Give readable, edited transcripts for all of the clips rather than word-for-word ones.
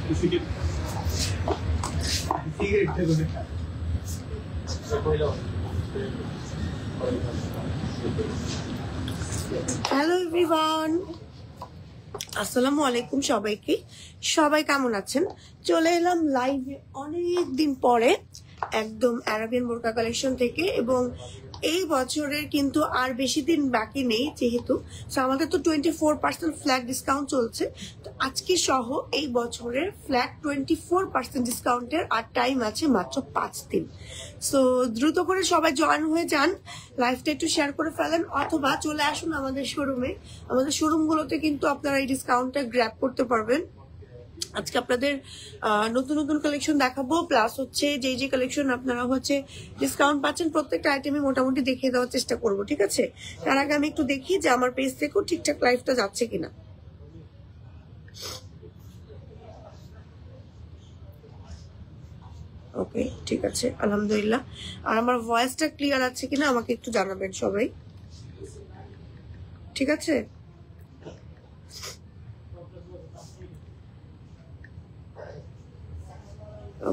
Hello everyone, আসসালামু আলাইকুম সবাইকে। সবাই কেমন আছেন? চলে এলাম লাইভে অনেক দিন পরে একদম আরাবিয়ান বোরকা কালেকশন থেকে। এবং এই বছরের কিন্তু আর বেশি দিন বাকি নেই, যেহেতু আমাদের তো 24% ফ্ল্যাট ডিসকাউন্ট চলছে। তো আজকে সহ এই বছরের ফ্ল্যাট 24% ডিসকাউন্টের আর টাইম আছে মাত্র 5 দিন। সো দ্রুত করে সবাই জয়েন হয়ে যান, লাইভটা একটু শেয়ার করে ফেলেন, অথবা চলে আসুন আমাদের শোরুমে। আমাদের শোরুমগুলোতে কিন্তু আপনারা এই ডিসকাউন্টটা গ্র্যাব করতে পারবেন। আজকে আপনাদের নতুন নতুন কালেকশন দেখাবো, প্লাস হচ্ছে যে কালেকশন আপনারা হচ্ছে ডিসকাউন্ট পাচ্ছেন প্রত্যেকটা আইটেমে মোটামুটি দেখিয়ে দেওয়ার চেষ্টা করব, ঠিক আছে? তার আগে আমি একটু দেখি যে আমার পেজ থেকেও ঠিকঠাক লাইভটা যাচ্ছে কিনা। ওকে, ঠিক আছে, আলহামদুলিল্লাহ। আর আমার ভয়েসটা ক্লিয়ার আছে কিনা আমাকে একটু জানাবেন সবাই, ঠিক আছে?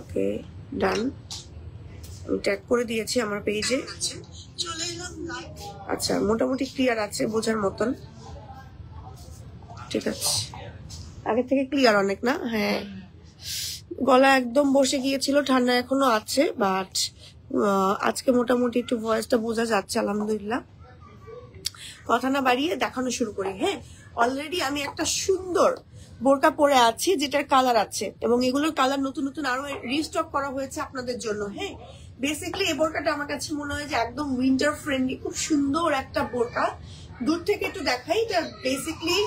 ওকে, ডান। আমি ট্যাগ করে দিয়েছি আমার পেজে। আচ্ছা, মোটামুটি ক্লিয়ার আছে, বোঝার মতন, ঠিক আছে। আগে থেকে ক্লিয়ার অনেক না? হ্যাঁ, গলা একদম বসে গিয়েছিল, ঠান্ডা এখনো আছে, বাট আজকে মোটামুটি একটু ভয়েসটা বোঝা যাচ্ছে, আলহামদুলিল্লাহ। কথা না বাড়িয়ে দেখানো শুরু করি। হ্যাঁ, অলরেডি আমি একটা সুন্দর বোরকা পরে আছি যেটার কালার আছে, এবং এগুলোর কালার নতুন নতুন আরো রিস্টক করা হয়েছে আপনাদের জন্য। হ্যাঁ, বেসিক্যালি এই বোরকাটা আমার কাছে মনে হয় যে একদম উইন্টার ফ্রেন্ডলি, খুব সুন্দর একটা বোরকা। দূর থেকে একটু দেখাই, এটা বেসিক্যালি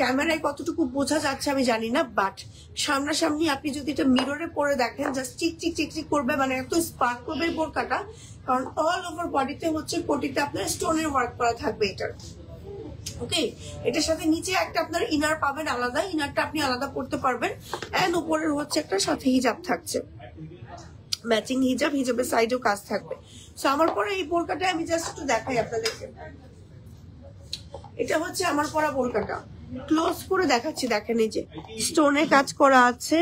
ক্যামেরায় কতটুকু বোঝা যাচ্ছে আমি জানি না, বাট সামনাসামনি আপনি যদি এটা মিররে পরে দেখেন, জাস্ট চিক চিক চিক চিক করবে, মানে এত স্পার্ক করবে বোরকাটা। কারণ অল ওভার বডিতে হচ্ছে কোটিতে আপনার স্টোনের ওয়ার্ক করা থাকবে এটার। ওকে, এটার সাথে নিচে একটা আপনার ইনার পাবেন আলাদা, ইনারটা আপনি আলাদা পড়তে পারবেন। এন্ড উপরের হচ্ছে একটা সাথে হিজাব থাকছে, ম্যাচিং হিজাব, হিজাবের সাইডেও কাজ থাকবে। সো আমার পরে এই বোরকাটা আমি জাস্ট একটু দেখাই আপনাদেরকে। এটা হচ্ছে আমার পরা বোরকাটা, ক্লোজ করে দেখাচ্ছি। দেখেন, এই যে স্টোনে কাজ করা আছে,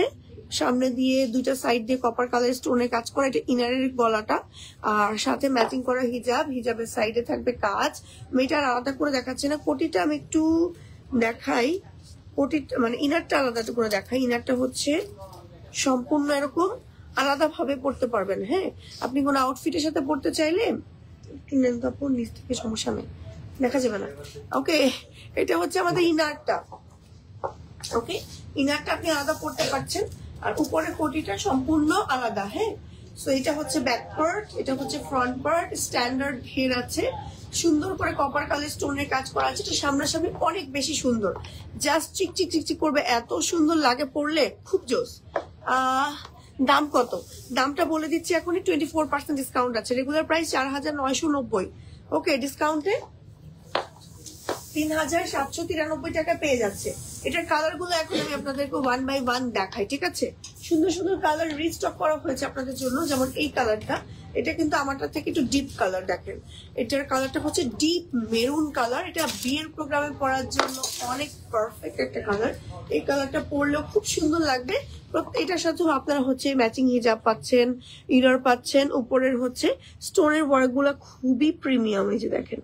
সামনে দিয়ে দুইটা সাইড দিয়ে কপার কালার স্টোনে কাজ করা, এটা ইনারের গলাটা, আর সাথে ম্যাচিং করা হিজাব, হিজাবের সাইডে থাকবে কাজ। মেয়েটার আলাদা করে দেখাচ্ছে না, কোটিটা আমি একটু দেখাই। কোটিটা মানে ইনারটা আলাদা করে দেখাই। ইনারটা হচ্ছে সম্পূর্ণ এরকম আলাদা ভাবে পড়তে পারবেন। হ্যাঁ, আপনি কোনো আউটফিটের সাথে পড়তে চাইলে কাপড় নিচ থেকে সমস্যা নেই, দেখা যাবে না। ওকে, এটা হচ্ছে আমাদের ইনারটা। ওকে, ইনারটা আপনি আলাদা পড়তে পারছেন, আর উপরে কোটিটা সম্পূর্ণ আলাদা। হ্যাঁ, সো এটা হচ্ছে ব্যাক পার্ট, এটা হচ্ছে ফ্রন্ট পার্ট, স্ট্যান্ডার্ড ঘের আছে, সুন্দর করে কপার কালার স্টোনের কাজ করা আছে। এটা সামনাসামনি অনেক বেশি সুন্দর, জাস্ট চিক চিক চিক চিক করবে, এত সুন্দর লাগে পড়লে, খুব জোস। দাম কত? দামটা বলে দিচ্ছি এখনই। 24% ডিসকাউন্ট আছে, রেগুলার প্রাইস 4990। ওকে, ডিসকাউন্টে 3793 টাকা পেয়ে যাচ্ছে। এটার কালার গুলো এখন আমি আপনাদেরকে 1 বাই 1 দেখাই, ঠিক আছে? সুন্দর সুন্দর কালার রিস্টক করা হয়েছে আপনাদের জন্য। যেমন এই কালারটা, এটা কিন্তু আমারটা থেকে একটু ডিপ কালার। দেখেন, এটার কালারটা হচ্ছে ডিপ মেরুন কালার। এটা বিয়ের প্রোগ্রামে পরার জন্য অনেক পারফেক্ট একটা কালার। এই কালারটা পরলেও খুব সুন্দর লাগবে। এটার সাথেও আপনারা হচ্ছে ম্যাচিং হিজাব পাচ্ছেন, ইনার পাচ্ছেন, উপরের হচ্ছে স্টোনের ওয়ার্ক গুলা খুবই প্রিমিয়াম। এই যে দেখেন,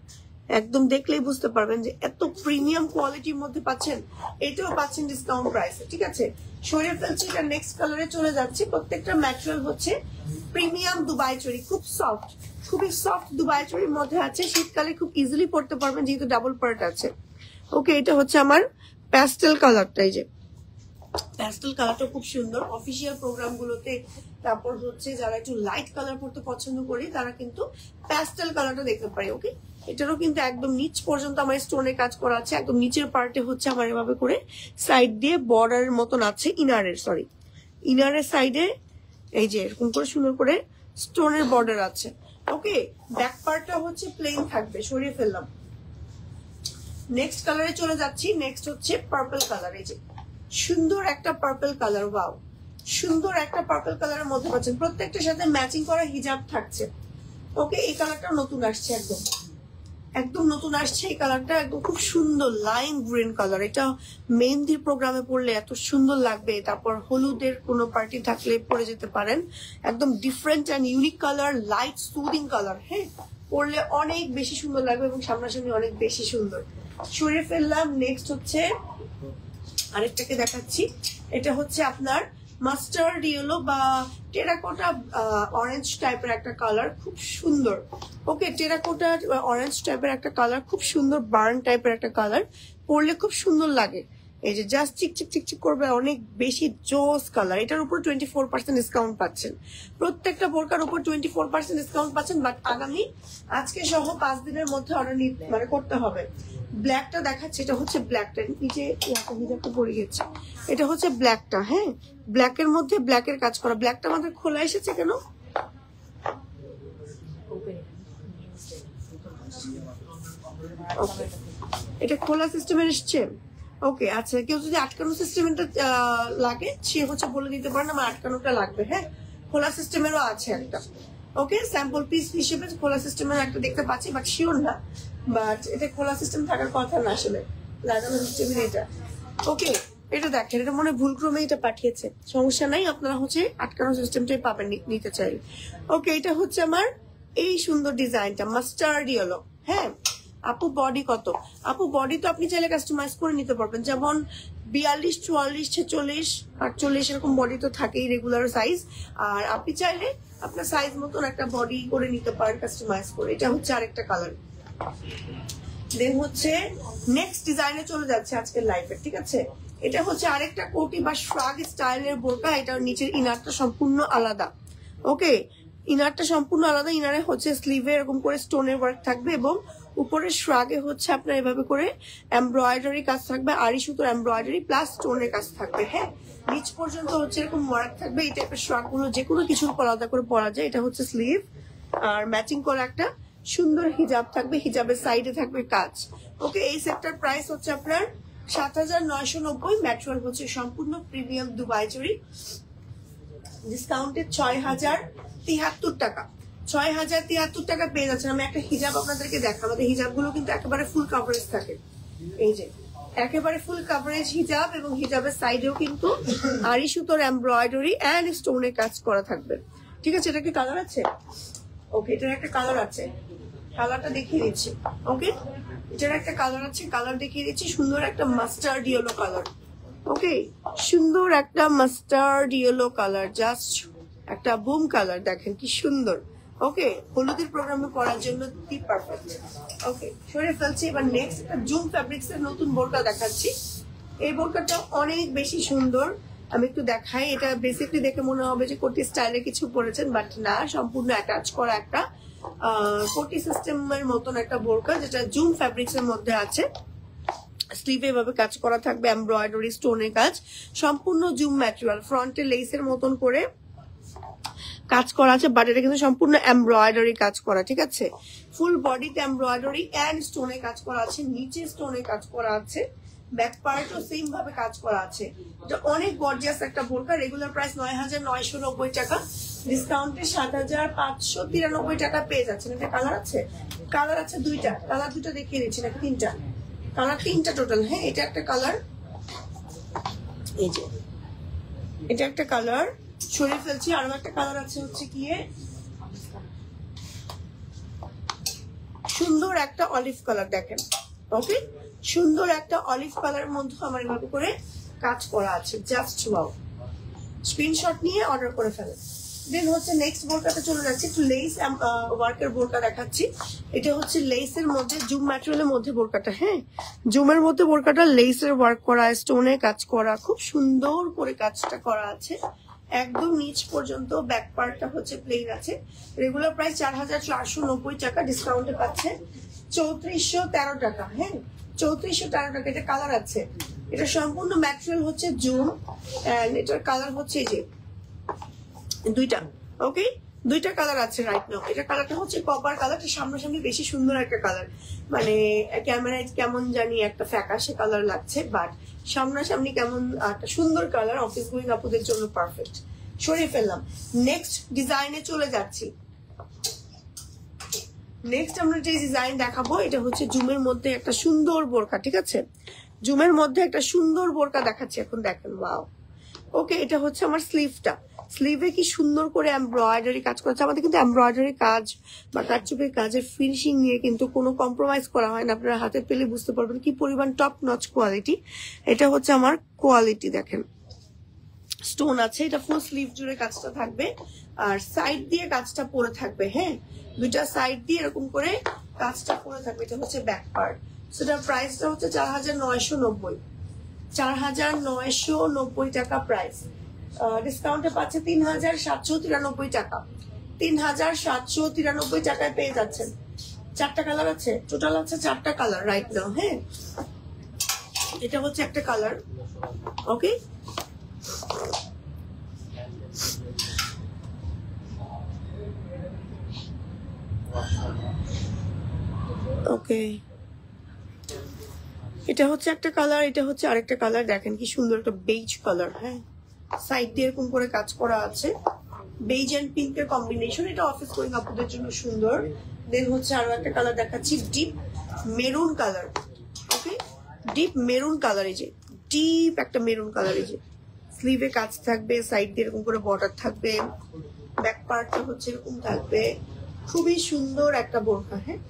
একদম দেখলেই বুঝতে পারবেন যে এত প্রিমিয়াম কোয়ালিটির মধ্যে পাচ্ছেন। এটাও পাচ্ছেন ডিসকাউন্ট প্রাইসে, ঠিক আছে? সরিয়ে ফেলছি, এটা নেক্সট কালারে চলে যাচ্ছে। প্রত্যেকটা ম্যাটেরিয়াল হচ্ছে প্রিমিয়াম দুবাই চুড়ি, খুব সফট, খুবই সফট দুবাই চুড়ির মধ্যে আছে। শীতকালে খুব ইজিলি পড়তে পারবেন যেহেতু ডাবল পার্ট আছে। ওকে, এটা হচ্ছে আমার প্যাস্টেল কালারটা। এই যে প্যাস্টেল কালারটা খুব সুন্দর অফিসিয়াল প্রোগ্রাম গুলোতে। তারপর হচ্ছে যারা একটু লাইট কালার পড়তে পছন্দ করি তারা কিন্তু প্যাস্টেল কালারটা দেখতে পারে। ওকে, এটারও কিন্তু একদম নিচ পর্যন্ত আমার স্টোনের কাজ করা আছে। একদম নিচের পার্টে হচ্ছে আমার এভাবে করে সাইড দিয়ে বর্ডারের মতন আছে, ইনারের সাইডে এই যে এরকম করে সুন্দর করে স্টোনের বর্ডার আছে। ওকে, ব্যাক পার্টটা হচ্ছে প্লেন থাকবে। সরিয়ে ফেললাম, নেক্সট কালারে চলে যাচ্ছি। নেক্সট হচ্ছে পার্পল কালার। এই যে সুন্দর একটা পার্পল কালার, ওয়াও, সুন্দর একটা পার্পল কালারের মধ্যে পাচ্ছেন। প্রত্যেকটার সাথে ম্যাচিং করা হিজাব থাকছে। ওকে, এই কালারটা নতুন আসছে, একদম একদম নতুন আসছে এই কালারটা, একদম খুব সুন্দর লাইম গ্রিন কালার। এটা মেহেন্দির প্রোগ্রামে পরলে এত সুন্দর লাগবে, তারপর হলুদের কোনো পার্টি থাকলে পরে যেতে পারেন। একদম different and unique colour, light soothing colour. হ্যাঁ, পরলে অনেক বেশি সুন্দর লাগবে এবং সামনাসামনি অনেক বেশি সুন্দর। সরিয়ে ফেললাম। নেক্সট হচ্ছে আরেকটাকে দেখাচ্ছি। এটা হচ্ছে আপনার মাস্টার্ড ইয়েলো বা টেরাকোটা অরেঞ্জ টাইপের একটা কালার, খুব সুন্দর। ওকে, টেরাকোটা অরেঞ্জ টাইপের একটা কালার, খুব সুন্দর বার্ন টাইপের একটা কালার, পরলে খুব সুন্দর লাগে। এই যে জাস্ট চিকচিক চিকচিক করবে, অনেক বেশি জোস কালার। এটার উপর 24% ডিসকাউন্ট পাচ্ছেন। প্রত্যেকটা বোরকার উপর 24% ডিসকাউন্ট পাচ্ছেন, বাট আগামী আজকে সহ 5 দিনের মধ্যে অর্ডার মানে করতে হবে। ব্ল্যাকটা দেখাচ্ছে, এটা হচ্ছে ব্ল্যাকটা, নিচে হিজাবটা পড়ে গেছে। এটা হচ্ছে ব্ল্যাকটা। হ্যাঁ, ব্ল্যাকের মধ্যে ব্ল্যাকের কাজ করা। ব্ল্যাকটা আমাদের খোলা এসেছে কেন? এটা খোলা সিস্টেমের এসছে। ওকে, আচ্ছা, কেউ যদি আটকানো সিস্টেমটা লাগে সে হচ্ছে বলে দিতে পারেন আমার আটকানোটা লাগবে। হ্যাঁ, খোলা সিস্টেমেরও আছে একটা। ওকে, স্যাম্পল পিস হিসেবে খোলা সিস্টেমের একটা দেখতে পাচ্ছি, বাট শিওর না। বাট এটা খোলা সিস্টেম থাকার কথা না, আসলে লাগানো সিস্টেমের এটা। ওকে, এটা দেখেন, এটা মনে ভুলক্রমে এটা পাঠিয়েছে, সমস্যা নাই, আপনারা হচ্ছে আটকানো সিস্টেমটাই পাবেন নিতে চাই। ওকে, এটা হচ্ছে আমার এই সুন্দর ডিজাইনটা মাস্টার্ড ইয়েলো। হ্যাঁ আপু, বডি কত? আপু, বডি তো আপনি চাইলে কাস্টমাইজ করে নিতে পারবেন, যেমন 42, 44, 46, 48 এরকম বডি তো থাকেই রেগুলার সাইজ। আর আপনি চাইলে আপনার সাইজ মতন একটা বডি করে নিতে পারেন কাস্টমাইজ করে। এটা হচ্ছে আরেকটা কালার। দেন হচ্ছে নেক্সট ডিজাইনে চলে যাচ্ছে আজকের লাইফে, ঠিক আছে? এটা হচ্ছে আরেকটা কোটি বা শ্রাগ স্টাইলের বোরকা। এটার নিচের ইনারটা সম্পূর্ণ আলাদা। ওকে, ইনারটা সম্পূর্ণ আলাদা। ইনারে হচ্ছে স্লিভে এরকম করে স্টোনের ওয়ার্ক থাকবে এবং উপরে শ্রাগে হচ্ছে আপনার এভাবে করে এমব্রয়ডারি কাজ থাকবে, আড়ি সুতোর এমব্রয়ডারি প্লাস স্টোনের কাজ থাকবে। হ্যাঁ, নিচ পর্যন্ত হচ্ছে এরকম ওয়ার্ক থাকবে। এই টাইপের শ্রাগ গুলো যে কোনো কিছুর উপর আলাদা করে পরা যায়। এটা হচ্ছে স্লিভ, আর ম্যাচিং করে একটা সুন্দর হিজাব থাকবে, হিজাবের সাইডে থাকবে কাজ। ওকে, এই সেটটার প্রাইস হচ্ছে আপনার 7990। ম্যাটেরিয়াল হচ্ছে সম্পূর্ণ প্রিমিয়াম দুবাই জরি, ডিসকাউন্টে 6073 টাকা। 6073 টাকা পেয়ে যাচ্ছেন। আমি একটা হিজাব আপনাদেরকে দেখাবো। আমাদের হিজাবগুলো কিন্তু একেবারে ফুল কাভারেজ থাকে। এই যে একেবারে ফুল কাভারেজ হিজাব, এবং হিজাবের সাইডেও কিন্তু আড়ি সুতোর এমব্রয়ডারি এন্ড স্টোনের কাজ করা থাকবে। ঠিক আছে, এটা কি কালার আছে? ওকে, এটার একটা কালার আছে, কালারটা দেখিয়ে দিচ্ছি। ওকে, এটার একটা কালার আছে, কালার দেখিয়ে দিচ্ছি। সুন্দর একটা মাস্টার্ড ইয়েলো কালার। ওকে, সুন্দর একটা মাস্টার্ড ইয়েলো কালার, জাস্ট একটা বুম কালার। দেখেন কি সুন্দর। ওকে, হলুদের প্রোগ্রামে পরার জন্য কি পারফেক্ট। ওকে, সরে ফেলছি। এবার নেক্সট একটা জুম ফ্যাব্রিক্স এর নতুন বোরকা দেখাচ্ছি। এই বোরকাটা অনেক বেশি সুন্দর। আমি একটু দেখাই। এটা বেসিকলি দেখে মনে হবে যে কোটি স্টাইলে কিছু পরেছেন, বাট না, সম্পূর্ণ অ্যাটাচ করা একটা কোটি সিস্টেমের মতন একটা বোরকা, যেটা জুম ফ্যাব্রিক্স এর মধ্যে আছে। স্লিভে এভাবে কাজ করা থাকবে, এমব্রয়ডারি স্টোনের কাজ, সম্পূর্ণ জুম ম্যাটেরিয়াল। ফ্রন্টে লেসের মতন করে কাজ করা আছে, বাট এটা কিন্তু সম্পূর্ণ এমব্রয়ডারি কাজ করা। ঠিক আছে, ফুল বডিতে এমব্রয়ডারি এন্ড স্টোনের কাজ করা আছে, নিচে স্টোনের কাজ করা আছে, ব্যাক পার্টও সেম ভাবে কাজ করা আছে। এটা অনেক গর্জিয়াস একটা বোরকা। রেগুলার প্রাইস 9990 টাকা, ডিসকাউন্টে 7593 টাকা পেয়ে যাচ্ছেন। এটা কালার আছে, কালার আছে দুইটা। কালার দুটো দেখিয়ে দিচ্ছি, নাকি তিনটা? কালার তিনটা টোটাল। হ্যাঁ, এটা একটা কালার, এই যে এটা একটা কালার, সরিয়ে ফেলছি। আরো একটা কালার আছে হচ্ছে গিয়ে সুন্দর একটা অলিভ কালার। দেখেন, ওকে, সুন্দর একটা অলিভ কালারের মধ্যে আমার এভাবে করে কাজ করা আছে, জাস্ট ওয়াও। স্ক্রিনশট নিয়ে অর্ডার করে ফেলেন। দেন হচ্ছে নেক্সট বোরকাতে চলে যাচ্ছে, একটু লেস ওয়ার্কের বোরকা দেখাচ্ছি। এটা হচ্ছে লেসের মধ্যে জুম ম্যাটেরিয়ালের মধ্যে বোরকাটা। হ্যাঁ, জুমের মধ্যে বোরকাটা লেসের ওয়ার্ক করা, স্টোনের কাজ করা, খুব সুন্দর করে কাজটা করা আছে একদম নিচ পর্যন্ত। ব্যাক পার্টটা হচ্ছে প্লেন আছে। রেগুলার প্রাইস 4490 টাকা, ডিসকাউন্টে পাচ্ছে 3413 টাকা। হ্যাঁ, 3413 টাকা। এটা কালার আছে, এটা সম্পূর্ণ ম্যাটেরিয়াল হচ্ছে জুম, এন্ড এটার কালার হচ্ছে এই যে দুইটা। ওকে, দুইটা কালার আছে রাইট নাও। এটা কালারটা হচ্ছে কপার কালারটা, সামনাসামনি বেশি সুন্দর একটা কালার, মানে ক্যামেরায় কেমন জানি একটা ফ্যাকাশে কালার লাগছে, বাট সামনাসামনি কেমন একটা সুন্দর কালার। অফিস গোয়িং আপুদের জন্য পারফেক্ট। সরিয়ে ফেললাম। নেক্সট ডিজাইনে চলে যাচ্ছি। নেক্সট আমরা যে ডিজাইন দেখাবো এটা হচ্ছে জুমের মধ্যে একটা সুন্দর বোরকা, ঠিক আছে? জুমের মধ্যে একটা সুন্দর বোরকা দেখাচ্ছি এখন, দেখেন। ওয়াও, ওকে, এটা হচ্ছে আমার স্লিভটা। স্লিভে কি সুন্দর করে এমব্রয়ডারি কাজ করেছে। আমাদের কিন্তু এমব্রয়ডারি কাজ বা কারচুপির কাজের ফিনিশিং নিয়ে কিন্তু কোনো কম্প্রোমাইজ করা হয় না। আপনারা হাতে পেলে বুঝতে পারবেন কি পরিমাণ টপ নচ কোয়ালিটি। এটা হচ্ছে আমার কোয়ালিটি, দেখেন স্টোন আছে। এটা ফুল স্লিভ জুড়ে কাজটা থাকবে আর সাইড দিয়ে কাজটা পরে থাকবে। হ্যাঁ, দুইটা সাইড দিয়ে এরকম করে কাজটা পরে থাকবে। এটা হচ্ছে ব্যাক পার্ট। সেটার প্রাইসটা হচ্ছে 4,990, 4,990 টাকা প্রাইস। ডিসকাউন্টে পাচ্ছে 3,793 টাকা, 3,793 টাকায় পেয়ে যাচ্ছেন। 4টা কালার আছে, টোটাল আছে 4টা কালার রাইট নাও। হ্যাঁ, এটা হচ্ছে একটা কালার। ওকে, ওকে, এটা হচ্ছে একটা কালার, এটা হচ্ছে আরেকটা কালার। দেখেন কি সুন্দর একটা বেজ কালার। হ্যাঁ, সাইড দিয়ে এরকম করে কাজ করা আছে, বেজ এন্ড পিঙ্কের কম্বিনেশন। এটা অফিস গোয়িং আপুদের জন্য সুন্দর। দেন হচ্ছে আরো একটা কালার দেখাচ্ছি, ডিপ মেরুন কালার। ওকে, ডিপ মেরুন কালার। এই যে ডিপ একটা মেরুন কালার। এই যে স্লিভে কাজ থাকবে, সাইড দিয়ে এরকম করে বর্ডার থাকবে, ব্যাক পার্টটা হচ্ছে এরকম থাকবে। খুবই সুন্দর একটা বোরকা। হ্যাঁ,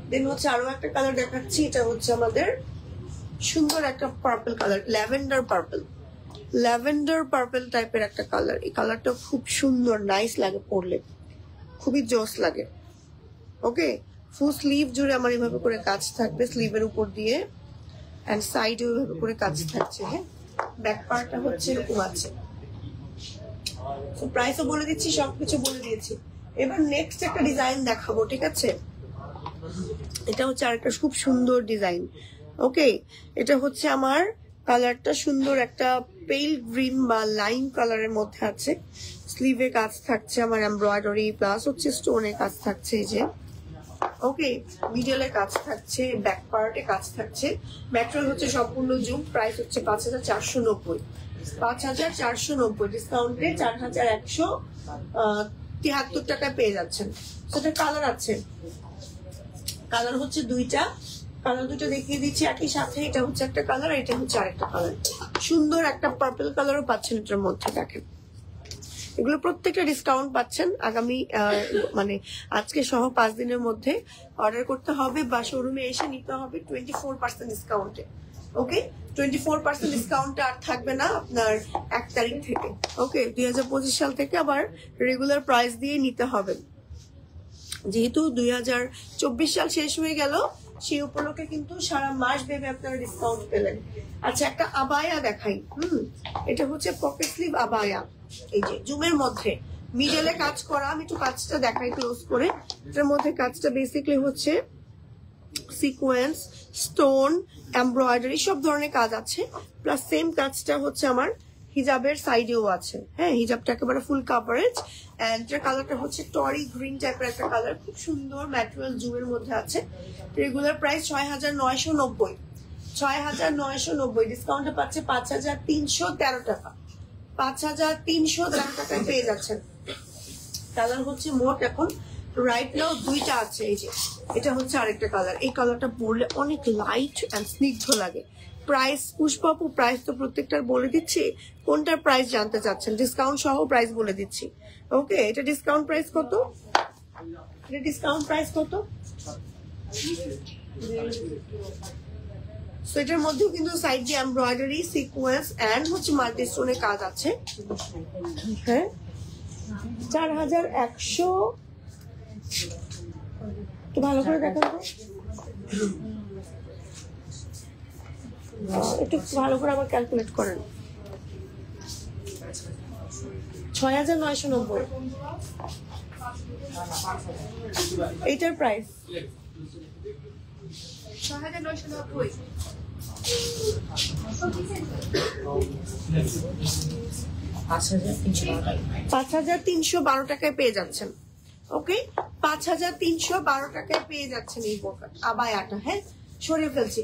দেন হচ্ছে আরো একটা কালার দেখাচ্ছি। এটা হচ্ছে আমাদের সুন্দর একটা purple colour, lavender purple, lavender purple টাইপের একটা কালার। এই কালারটা খুব সুন্দর, নাইস লাগে পরলে, খুবই জোস লাগে। ওকে, ফুল স্লিভ জুড়ে আমার এভাবে করে কাজ থাকবে, স্লিভের উপর দিয়ে এন্ড সাইডে এভাবে করে কাজ থাকছে। হ্যাঁ, ব্যাক পার্টটা হচ্ছে এরকম আছে। তো প্রাইসও বলে দিচ্ছি, সবকিছু বলে দিয়েছি। এবার নেক্সট একটা ডিজাইন দেখাবো, ঠিক আছে? এটা হচ্ছে আরেকটা খুব সুন্দর ডিজাইন। ওকে, এটা হচ্ছে আমার কালারটা সুন্দর একটা পেল গ্রিন বা লাইম কালারের মধ্যে আছে। স্লিভে কাজ থাকছে আমার এমব্রয়ডারি, প্লাস হচ্ছে স্টোনে কাজ থাকছে। এই যে ওকে, মিডলে কাজ থাকছে, ব্যাক পার্টে কাজ থাকছে। ম্যাটেরিয়াল হচ্ছে সম্পূর্ণ জুম। প্রাইস হচ্ছে 5,490, 5,490। ডিসকাউন্টে 4,173 টাকায় পেয়ে যাচ্ছেন। সেটা কালার আছে, কালার হচ্ছে দুইটা, কালার দুটো দেখিয়ে দিচ্ছি একই সাথে। এটা হচ্ছে একটা কালার, এটা হচ্ছে আরেকটা কালার। সুন্দর একটা পার্পল কালারও পাচ্ছেন এটার মধ্যে। দেখেন, এগুলো প্রত্যেকটা ডিসকাউন্ট পাচ্ছেন আগামী মানে আজকে সহ 5 দিনের মধ্যে অর্ডার করতে হবে বা শোরুমে এসে নিতে হবে 24% ডিসকাউন্টে। ওকে, 24% ডিসকাউন্টে আর থাকবে না আপনার 1 তারিখ থেকে। ওকে, 2025 সাল থেকে আবার রেগুলার প্রাইস দিয়ে নিতে হবে। যেহেতু 2024 সাল শেষ হয়ে গেল, সেই উপলক্ষে কিন্তু সারা মাস ভেবে আপনারা ডিসকাউন্ট পেলেন। আচ্ছা, একটা আবায়া দেখাই। এটা হচ্ছে পকেট স্লিভ আবায়া। এই যে জুমের মধ্যে মিডলে কাজ করা। আমি একটু কাজটা দেখাই ক্লোজ করে। এটার মধ্যে কাজটা বেসিক্যালি হচ্ছে সিকোয়েন্স, স্টোন, এমব্রয়ডারি সব ধরনের কাজ আছে। প্লাস সেম কাজটা হচ্ছে আমার হিজাবের সাইডেও আছে। হ্যাঁ, হিজাবটা একেবারে ফুল কাভারেজ। এন্ড এটার কালারটা হচ্ছে টরি গ্রিন টাইপের একটা কালার, খুব সুন্দর ম্যাটেরিয়াল জুমের মধ্যে আছে। Regular price 6,990, 6,990। ডিসকাউন্টে পাচ্ছে 5,313 টাকা, 5,313 টাকায় পেয়ে যাচ্ছেন। কালার হচ্ছে মোট এখন রাইট নাও দুইটা আছে। এই যে এটা হচ্ছে আরেকটা কালার। এই কালারটা পরলে অনেক লাইট এন্ড স্নিগ্ধ লাগে। প্রাইস পুষ্পাপু, প্রাইস তো প্রত্যেকটার বলে দিচ্ছি। কোনটার প্রাইস জানতে চাচ্ছেন? ডিসকাউন্ট সহ প্রাইস বলে দিচ্ছি। ওকে, এটা ডিসকাউন্ট প্রাইস কত? এটা ডিসকাউন্ট প্রাইস কত? এটার মধ্যেও কিন্তু সাইড দিয়ে এমব্রয়ডারি, সিকোয়েন্স এন্ড হচ্ছে মাল্টি স্টোনের কাজ আছে। হ্যাঁ, 4,100। তো ভালো করে দেখান তো, একটু ভালো করে আবার ক্যালকুলেট করেন। 6,990 এইটার প্রাইস। 6,990। 5,312 টাকায় পেয়ে যাচ্ছেন। ওকে, 5,312 টাকায় পেয়ে যাচ্ছেন এই বোরকা আবায়াটা। হ্যাঁ, সরিয়ে ফেলছি।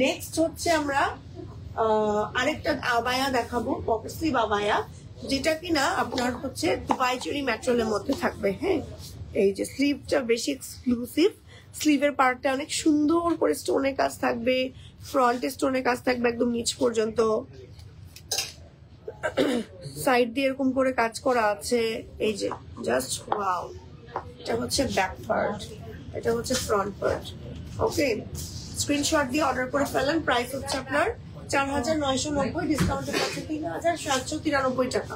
নেক্সট হচ্ছে আমরা আরেকটা আবায়া দেখাবো, পকেট স্লিভ আবায়া, যেটা কিনা আপনার হচ্ছে দুবাই চেরি ম্যাটেরিয়ালের মধ্যে থাকবে। হ্যাঁ, এই যে স্লিভটা বেশি এক্সক্লুসিভ, স্লিভের পার্টটা অনেক সুন্দর করে স্টোনের কাজ থাকবে, ফ্রন্টে স্টোনের কাজ থাকবে একদম নিচ পর্যন্ত, সাইড দিয়ে এরকম করে কাজ করা আছে। এই যে জাস্ট ওয়াও, এটা হচ্ছে ব্যাক পার্ট, এটা হচ্ছে ফ্রন্ট পার্ট। ওকে, স্ক্রিনশট দিয়ে অর্ডার করে ফেলেন। প্রাইস হচ্ছে আপনার 4990, ডিসকাউন্টের কাছে 3793 টাকা।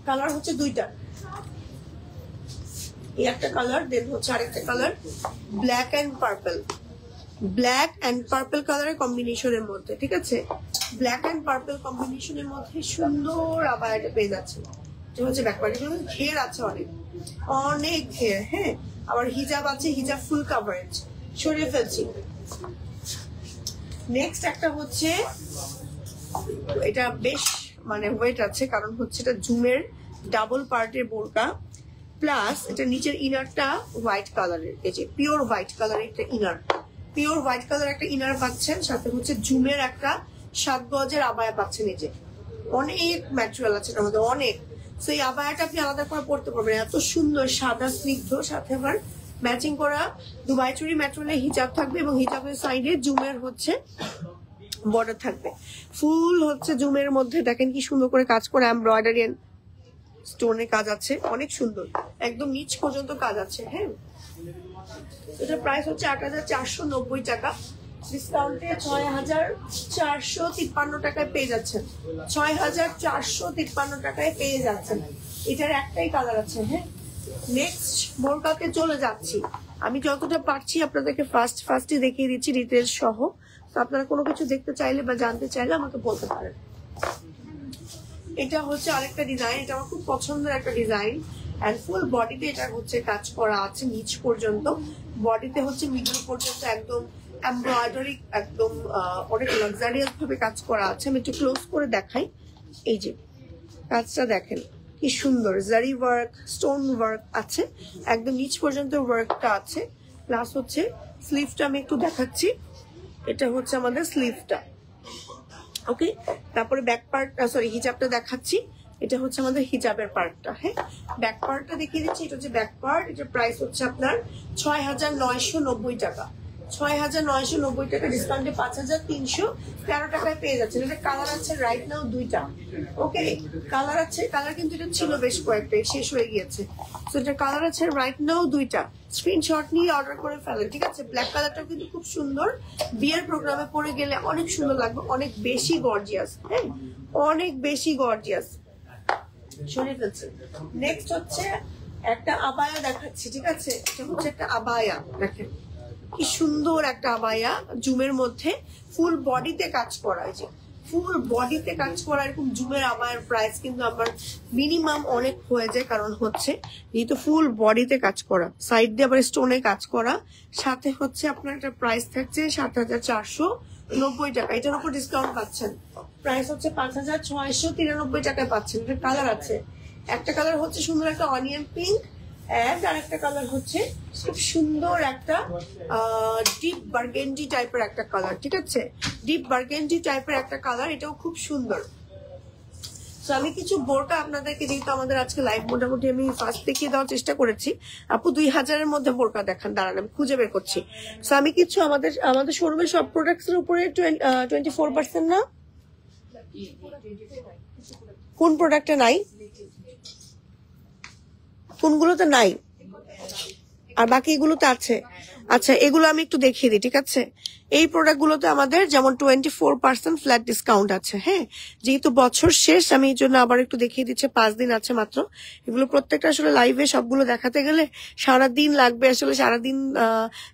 কালার হচ্ছে দুইটা, এই একটা কালার, দেন হচ্ছে আরেকটা colour black and purple, black and purple কালারের কম্বিনেশনের মধ্যে, ঠিক আছে? ব্ল্যাক এন্ড পার্পল কম্বিনেশনের মধ্যে সুন্দর আবায়াটা পেয়ে যাচ্ছে। এটা হচ্ছে ব্যাক পার্ট, ঘের আছে অনেক অনেক ঘের, হ্যাঁ। আবার হিজাব আছে, হিজাব ফুল কাভারেজ, সরিয়ে ফেলছি। নেক্সট একটা হচ্ছে, এটা বেশ মানে ওয়েট আছে, কারণ হচ্ছে এটা জুমের ডাবল পার্টের বোরকা, প্লাস এটা নিচের ইনারটা হোয়াইট কালারের, এই যে পিওর হোয়াইট কালারের একটা ইনার, পিওর হোয়াইট কালার একটা ইনার পাচ্ছেন, সাথে হচ্ছে জুমের একটা 7 গজের আবায়া পাচ্ছেন। এই যে অনেক ম্যাটেরিয়াল আছে আমাদের, অনেক। তো এই আবায়াটা আপনি আলাদা করে পড়তে পারবেন, এত সুন্দর সাদা স্নিগ্ধ, সাথে আবার ম্যাচিং করা দুবাই চুরি ম্যাটেরিয়ালের হিজাব থাকবে, এবং হিজাবের সাইডে জুমের হচ্ছে বর্ডার থাকবে। ফুল হচ্ছে জুমের মধ্যে দেখেন কি সুন্দর করে কাজ করে, এমব্রয়ডারি এন্ড স্টোনের কাজ আছে, অনেক সুন্দর, একদম নিচ পর্যন্ত কাজ আছে, হ্যাঁ। এটা প্রাইস হচ্ছে 8490 টাকা, ডিসকাউন্টে 6453 টাকায় পেয়ে যাচ্ছেন, 6453 টাকায় পেয়ে যাচ্ছেন। এটার একটাই কালার আছে, হ্যাঁ। নেক্সট বোরকাতে চলে যাচ্ছি, আমি যতটা পারছি আপনাদেরকে ফার্স্টে দেখিয়ে দিচ্ছি ডিটেলস সহ। তো আপনারা কোনো কিছু দেখতে চাইলে বা জানতে চাইলে আমাকে বলতে পারেন। এটা হচ্ছে আরেকটা ডিজাইন, এটা আমার খুব পছন্দের একটা ডিজাইন, এন্ড ফুল বডিতে এটা হচ্ছে কাজ করা আছে নিচ পর্যন্ত, বডিতে হচ্ছে মিডল পর্যন্ত একদম এমব্রয়ডারি, একদম অনেক লাক্সারিয়াস ভাবে কাজ করা আছে। আমি একটু ক্লোজ করে দেখাই, এই যে কাজটা দেখেন কি সুন্দর, জারি ওয়ার্ক, স্টোন ওয়ার্ক আছে, একদম নিচ পর্যন্ত ওয়ার্কটা আছে, প্লাস হচ্ছে স্লিভটা আমি একটু দেখাচ্ছি, এটা হচ্ছে আমাদের স্লিভটা। ওকে, তারপরে ব্যাক পার্ট, সরি হিজাবটা দেখাচ্ছি, এটা হচ্ছে আমাদের হিজাবের পার্টটা, হ্যাঁ। ব্যাক পার্টটা দেখিয়ে দিচ্ছি, এটা হচ্ছে ব্যাক পার্ট, এটার প্রাইস হচ্ছে আপনার 6990 টাকা, 6990 টাকা, ডিসকাউন্টে 5313 টাকায় পেয়ে যাচ্ছেন। এটা কালার আছে রাইট নাও দুইটা, ওকে, কালার আছে, কালার কিন্তু এটা ছিল বেশ কয়েকটা, শেষ হয়ে গিয়েছে। তো এটা কালার আছে রাইট নাও দুইটা, স্ক্রিনশট নিয়ে অর্ডার করে ফেলেন, ঠিক আছে? ব্ল্যাক কালারটাও কিন্তু খুব সুন্দর, বিয়ের প্রোগ্রামে পরে গেলে অনেক সুন্দর লাগবে, অনেক বেশি গর্জিয়াস, হ্যাঁ, অনেক বেশি গর্জিয়াস। সরিয়ে ফেলছি। নেক্সট হচ্ছে একটা আবায়া দেখাচ্ছি, ঠিক আছে? এটা হচ্ছে একটা আবায়া, দেখেন কি সুন্দর একটা আবায়া, জুমের মধ্যে ফুল বডিতে কাজ করা, এই যে ফুল বডিতে কাজ করা এরকম জুমের আবায়ার প্রাইস কিন্তু আমার মিনিমাম অনেক হয়ে যায়, কারণ হচ্ছে যেহেতু ফুল বডিতে কাজ করা, সাইড দিয়ে আবার স্টোনে কাজ করা, সাথে হচ্ছে আপনার একটা প্রাইস থাকছে 7490 টাকা, এটার উপর ডিসকাউন্ট পাচ্ছেন, প্রাইস হচ্ছে 5693 টাকায় পাচ্ছেন। এটা কালার আছে, একটা কালার হচ্ছে সুন্দর একটা অনিয়ন পিঙ্ক, আর একটা কালার হচ্ছে খুব সুন্দর একটা ডিপ বার্গেন্ডি টাইপের একটা কালার, ঠিক আছে? ডিপ বার্গেন্ডি টাইপের একটা কালার, এটাও খুব সুন্দর। তো আমি কিছু বোরকা আপনাদেরকে, যেহেতু আমাদের আজকে লাইভ মোটামুটি আমি ফার্স্ট দেখিয়ে দেওয়ার চেষ্টা করেছি, আপু 2000-এর মধ্যে বোরকা দেখান, দাঁড়ান আমি খুঁজে বের করছি। তো আমি কিছু আমাদের শোরুমের সব প্রোডাক্টস এর উপরে 24% না, কোন প্রোডাক্টে নাই, কোনগুলোতে নাই আর বাকি এগুলোতে আছে? আচ্ছা, এগুলো আমি একটু দেখিয়ে দিই, ঠিক আছে? এই প্রোডাক্ট গুলোতে আমাদের যেমন 24% ফ্ল্যাট ডিসকাউন্ট আছে, হ্যাঁ। যেহেতু বছর শেষ, আমি এই জন্য আবার একটু দেখিয়ে দিচ্ছি, 5 দিন আছে মাত্র। এগুলো প্রত্যেকটা আসলে লাইভে সবগুলো দেখাতে গেলে সারাদিন লাগবে, আসলে সারাদিন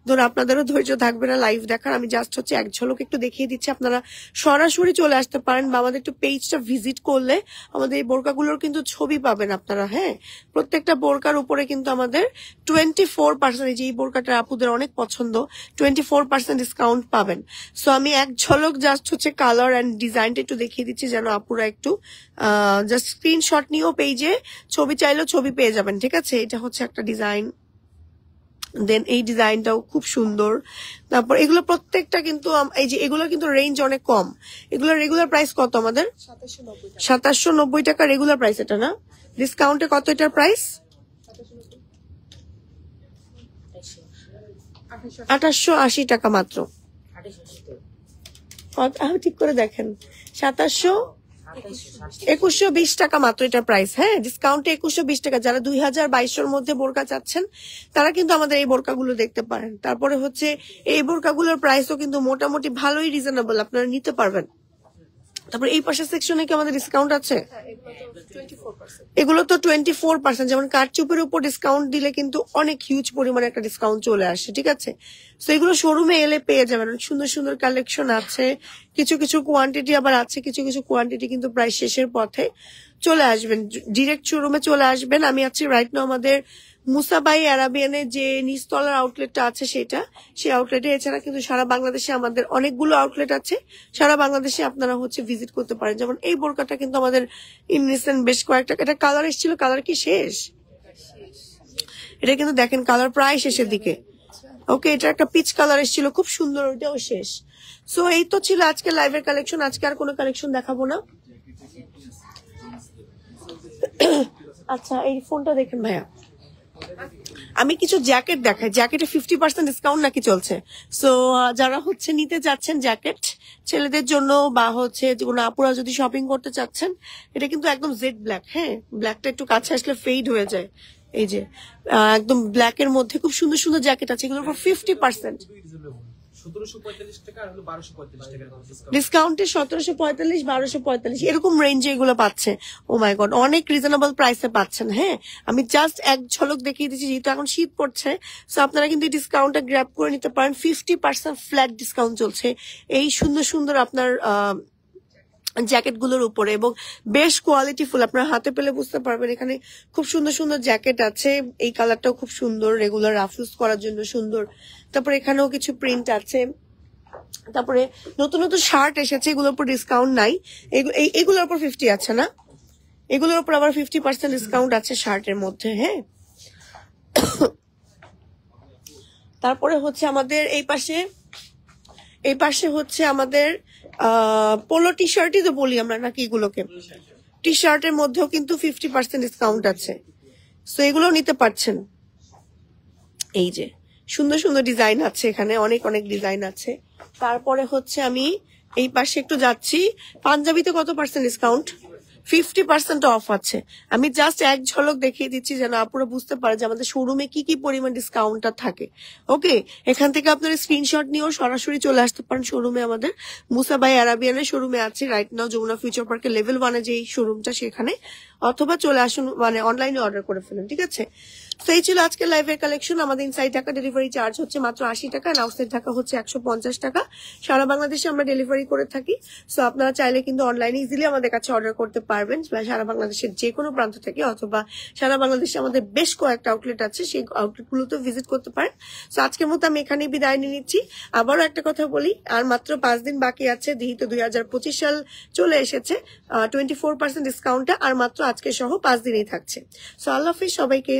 ধরুন আপনাদেরও ধৈর্য থাকবে না লাইভ দেখার। আমি জাস্ট হচ্ছে এক ঝলক একটু দেখিয়ে দিচ্ছি, আপনারা সরাসরি চলে আসতে পারেন, বা আমাদের একটু পেজটা ভিজিট করলে আমাদের এই বোরকাগুলোর কিন্তু ছবি পাবেন আপনারা, হ্যাঁ। প্রত্যেকটা বোরকার উপরে কিন্তু আমাদের 24%, এই বোরকাটা আপুদের অনেক পছন্দ, 24% ডিসকাউন্ট পাবেন। সো আমি এক ঝলক জাস্ট হচ্ছে কালার এন্ড ডিজাইনটা একটু দেখিয়ে দিচ্ছি, যেন আপুরা একটু জাস্ট স্ক্রিনশট নিয়েও পেজে ছবি চাইলেও ছবি পেয়ে যাবেন, ঠিক আছে? এটা হচ্ছে একটা ডিজাইন, দেন এই ডিজাইনটাও খুব সুন্দর। তারপর এগুলো প্রত্যেকটা কিন্তু, এই যে এগুলো কিন্তু রেঞ্জ অনেক কম, এগুলোর রেগুলার প্রাইস কত আমাদের? 2790 টাকা রেগুলার প্রাইস, এটা না? ডিসকাউন্টে কত এটার প্রাইস? 2880 টাকা মাত্র। ঠিক করে দেখেন, 2120 টাকা মাত্র এটা প্রাইস। হ্যাঁ, ডিসকাউন্টে 2120 টাকা। যারা 2022 মধ্যে বোরকা চাচ্ছেন তারা কিন্তু আমাদের এই বোরকাগুলো দেখতে পারেন। তারপরে হচ্ছে এই বোরকাগুলোর প্রাইসও কিন্তু মোটামুটি ভালোই রিজনেবল, আপনারা নিতে পারবেন। তারপরে এই পাশের সেকশনে কি আমাদের ডিসকাউন্ট আছে? এগুলো তো 24%। যেমন কারচুপের উপর ডিসকাউন্ট দিলে কিন্তু অনেক হিউজ পরিমাণে একটা ডিসকাউন্ট চলে আসে, ঠিক আছে? তো এগুলো শোরুমে এলে পেয়ে যাবেন। সুন্দর সুন্দর কালেকশন আছে, কিছু কিছু কোয়ান্টিটি আবার আছে, কিছু কিছু কোয়ান্টিটি কিন্তু প্রায় শেষের পথে। চলে আসবেন, ডিরেক্ট শোরুমে চলে আসবেন। আমি আছি রাইট নাও আমাদের মুসাবাই আরাবিয়ানের যে নিচতলার আউটলেটটা আছে সেই আউটলেটে। এছাড়া কিন্তু সারা বাংলাদেশে আমাদের অনেকগুলো আউটলেট আছে। সারা বাংলাদেশে আপনারা হচ্ছে ভিজিট করতে পারেন। যেমন এই বোরকাটা কিন্তু আমাদের ইনরিসেন্ট বেশ কয়েকটা, এটা কালার এসেছিল, কালার কি শেষ? এটা কিন্তু দেখেন কালার প্রায় শেষের দিকে। ওকে, এটা একটা পিচ কালার এসেছিল, খুব সুন্দর, ওইটাও শেষ। সো এই তো ছিল আজকে লাইভের কালেকশন। আজকে আর কোনো কালেকশন দেখাবো না। আচ্ছা, এই ফোনটা দেখেন ভাইয়া, আমি কিছু জ্যাকেট দেখাই। জ্যাকেটে 50% ডিসকাউন্ট নাকি চলছে। সো যারা হচ্ছে নিতে যাচ্ছেন জ্যাকেট ছেলেদের জন্য বা হচ্ছে কোনো আপুরা যদি শপিং করতে চাচ্ছেন, এটা কিন্তু একদম জেড ব্ল্যাক। হ্যাঁ, ব্ল্যাকটা একটু কাছে আসলে ফেড হয়ে যায়। এই যে একদম ব্ল্যাক এর মধ্যে খুব সুন্দর সুন্দর জ্যাকেট আছে, এগুলোর উপর 50% ডিসকাউন্টে 1745 1245 এরকম রেঞ্জে এগুলো পাচ্ছে। ও মাই গড, অনেক রিজনেবল প্রাইসে পাচ্ছেন। হ্যাঁ, আমি জাস্ট এক ঝলক দেখিয়ে দিচ্ছি, যেহেতু এখন শীত পড়ছে। সো আপনারা কিন্তু এই ডিসকাউন্টটা গ্র্যাব করে নিতে পারেন। 50% ফ্ল্যাট ডিসকাউন্ট চলছে এই সুন্দর সুন্দর আপনার জ্যাকেট গুলোর উপরে, এবং বেশ কোয়ালিটিফুল। আপনার হাতে পেলে বুঝতে পারবেন। এখানে খুব সুন্দর সুন্দর জ্যাকেট আছে। এই কালারটাও খুব সুন্দর, রেগুলার রাফ ইউজ করার জন্য সুন্দর। তারপরে এখানেও কিছু প্রিন্ট আছে। তারপরে নতুন নতুন শার্ট এসেছে, এগুলোর উপর ডিসকাউন্ট নাই। এগুলোর উপর 50 আছে না, এগুলোর উপর আবার 50% ডিসকাউন্ট আছে শার্টের মধ্যে। হ্যাঁ, তারপরে হচ্ছে আমাদের এই পাশে হচ্ছে আমাদের পোলো টি শার্টই তো বলি আমরা নাকি এগুলোকে। টি শার্টের মধ্যেও কিন্তু 50% ডিসকাউন্ট আছে। সো এগুলো নিতে পারছেন। এই যে সুন্দর সুন্দর ডিজাইন আছে, এখানে অনেক অনেক ডিজাইন আছে। তারপরে হচ্ছে আমি এই পাশে একটু যাচ্ছি, পাঞ্জাবিতে কত পার্সেন্ট ডিসকাউন্ট? 50% অফ আছে। আমি জাস্ট এক ঝলক দেখিয়ে দিচ্ছি যেন আপনারা বুঝতে পারে যে আমাদের শোরুমে কি কি পরিমাণ ডিসকাউন্টটা থাকে। ওকে, এখান থেকে আপনারা স্ক্রিনশট নিয়েও সরাসরি চলে আসতে পারেন শোরুমে। আমাদের মুসাবাই আরাবিয়ানের শোরুমে আছে রাইট নাও, যমুনা ফিউচার পার্কের লেভেল 1-এ যে শোরুমটা সেখানে, অথবা চলে আসুন মানে অনলাইনে অর্ডার করে ফেলুন, ঠিক আছে? তো এই ছিল আজকে লাইভের কালেকশন। আমাদের ইনসাইড ঢাকা ডেলিভারি চার্জ হচ্ছে মাত্র 80 টাকা, আউটসাইড ঢাকা হচ্ছে 150 টাকা। সারা বাংলাদেশে আমরা ডেলিভারি করে থাকি। সো আপনারা চাইলে কিন্তু অনলাইনে ইজিলি আমাদের কাছে অর্ডার করতে পারবেন, সারা বাংলাদেশের যে কোনো প্রান্ত থেকে, অথবা সারা বাংলাদেশে আমাদের বেশ কয়েকটা আউটলেট আছে, সেই আউটলেট গুলোতে ভিজিট করতে পারেন। সো আজকের মতো আমি এখানেই বিদায় নিয়ে নিচ্ছি। আবারও একটা কথা বলি, আর মাত্র 5 দিন বাকি আছে, যেহেতু 2025 সাল চলে এসেছে। 24% ডিসকাউন্টটা আর মাত্র আজকে সহ 5 দিনই থাকছে। সো আল্লাহ হাফিজ সবাইকে।